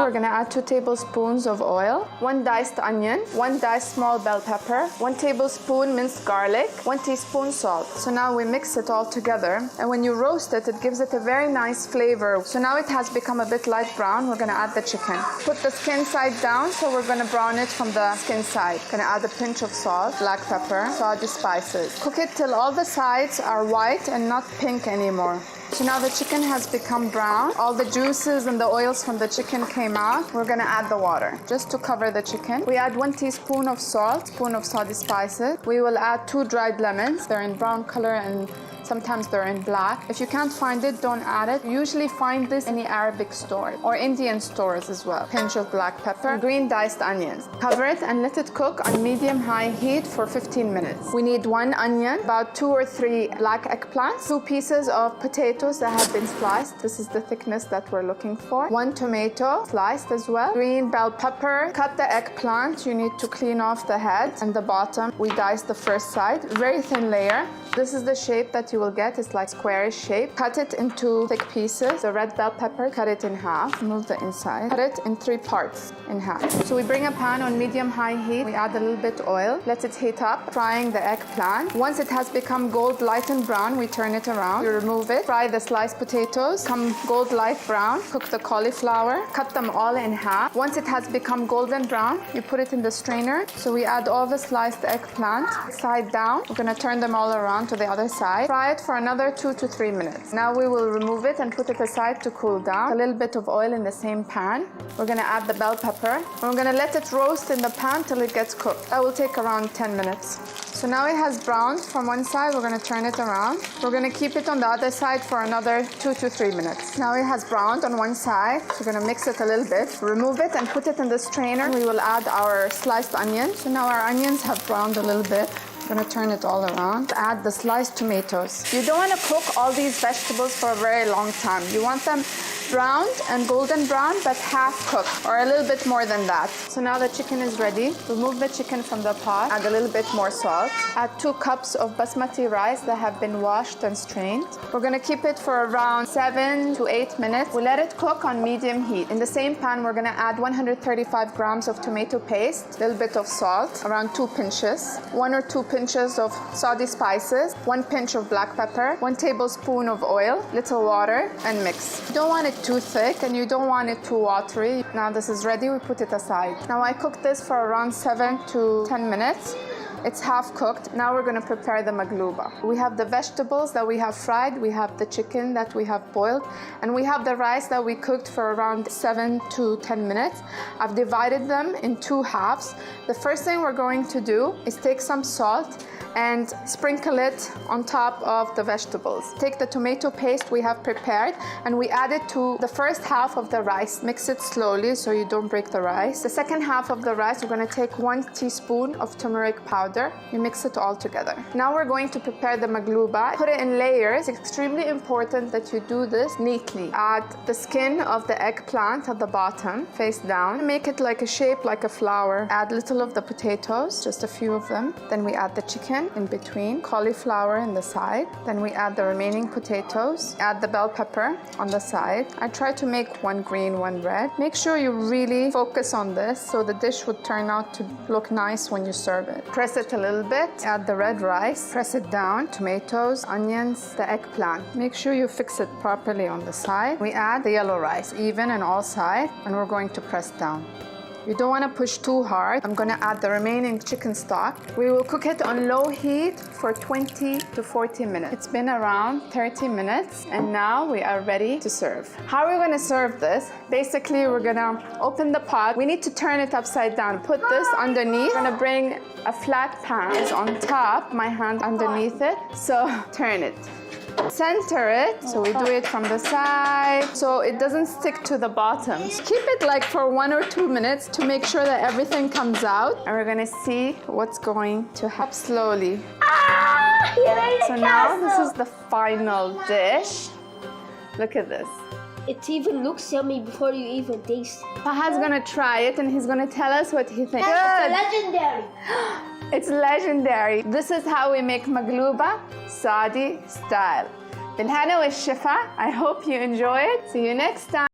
We're gonna add 2 tablespoons of oil, 1 diced onion, 1 diced small bell pepper, 1 tablespoon minced garlic, 1 teaspoon salt. So now we mix it all together, and when you roast it, it gives it a very nice flavor. So now it has become a bit light brown. We're gonna add the chicken. Put the skin side down, so we're gonna brown it from the skin side. Gonna add a pinch of salt, black pepper, Saudi spices. Cook it till all the sides are white and not pink anymore. So now the chicken has become brown. All the juices and the oils from the chicken came out. We're gonna add the water just to cover the chicken. We add 1 teaspoon of salt, spoon of Saudi spices. We will add 2 dried lemons. They're in brown color and sometimes they're in black. If you can't find it, don't add it. You usually find this in the Arabic store or Indian stores as well. Pinch of black pepper, green diced onions. Cover it and let it cook on medium-high heat for 15 minutes. We need 1 onion, about 2 or 3 black eggplants, 2 pieces of potatoes that have been sliced. This is the thickness that we're looking for. 1 tomato, sliced as well. Green bell pepper. Cut the eggplant. You need to clean off the head and the bottom. We diced the first side, very thin layer. This is the shape that you will get. It's like squarish shape. Cut it into thick pieces. The red bell pepper, cut it in half. Remove the inside. Cut it in 3 parts in half. So we bring a pan on medium-high heat. We add a little bit oil. Let it heat up. Frying the eggplant. Once it has become gold light and brown, we turn it around. We remove it. Fry the sliced potatoes. Come gold light brown. Cook the cauliflower. Cut them all in half. Once it has become golden brown, you put it in the strainer. So we add all the sliced eggplant. Side down. We're gonna turn them all around to the other side. Fry it for another 2 to 3 minutes. Now we will remove it and put it aside to cool down. A little bit of oil in the same pan. We're gonna add the bell pepper. We're gonna let it roast in the pan till it gets cooked. That will take around 10 minutes. So now it has browned from one side. We're gonna turn it around. We're gonna keep it on the other side for another 2 to 3 minutes. Now it has browned on one side. We're gonna mix it a little bit. Remove it and put it in the strainer. We will add our sliced onions. So now our onions have browned a little bit. I'm gonna turn it all around. Add the sliced tomatoes. You don't wanna cook all these vegetables for a very long time. You want them browned and golden brown, but half cooked, or a little bit more than that. So now the chicken is ready. Remove the chicken from the pot. Add a little bit more salt. Add 2 cups of basmati rice that have been washed and strained. We're gonna keep it for around 7 to 8 minutes. We let it cook on medium heat. In the same pan, we're gonna add 135 grams of tomato paste, a little bit of salt, around 2 pinches, 1 or 2 pinches of Saudi spices, 1 pinch of black pepper, 1 tablespoon of oil, little water, and mix. You don't want it too thick and you don't want it too watery. Now this is ready, we put it aside. Now I cooked this for around 7 to 10 minutes. It's half cooked. Now we're gonna prepare the maqlooba. We have the vegetables that we have fried, we have the chicken that we have boiled, and we have the rice that we cooked for around 7 to 10 minutes. I've divided them in 2 halves. The first thing we're going to do is take some salt and sprinkle it on top of the vegetables. Take the tomato paste we have prepared and we add it to the first half of the rice. Mix it slowly so you don't break the rice. The second half of the rice, we're gonna take 1 teaspoon of turmeric powder. You mix it all together. Now we're going to prepare the maqlooba. Put it in layers. It's extremely important that you do this neatly. Add the skin of the eggplant at the bottom, face down. Make it like a shape like a flower. Add little of the potatoes, just a few of them. Then we add the chicken in between, cauliflower in the side. Then we add the remaining potatoes. Add the bell pepper on the side. I try to make 1 green, 1 red. Make sure you really focus on this so the dish would turn out to look nice when you serve it. Press it a little bit. Add the red rice. Press it down. Tomatoes, onions, the eggplant. Make sure you fix it properly on the side. We add the yellow rice, even on all sides, and we're going to press down. You don't want to push too hard. I'm going to add the remaining chicken stock. We will cook it on low heat for 20 to 40 minutes. It's been around 30 minutes and now we are ready to serve. How are we going to serve this? Basically, we're going to open the pot. We need to turn it upside down. Put this underneath. We're going to bring a flat pan. It's on top, my hand underneath it. So turn it. Center it, so we do it from the side so it doesn't stick to the bottom. Keep it like for 1 or 2 minutes to make sure that everything comes out, and we're gonna see what's going to happen slowly. So now this is the final dish. Look at this. It even looks yummy before you even taste it. Fahad's gonna try it and he's gonna tell us what he thinks. It's legendary. It's legendary. This is how we make Maqlooba Saudi style. بالهنا والشفا. I hope you enjoy it. See you next time.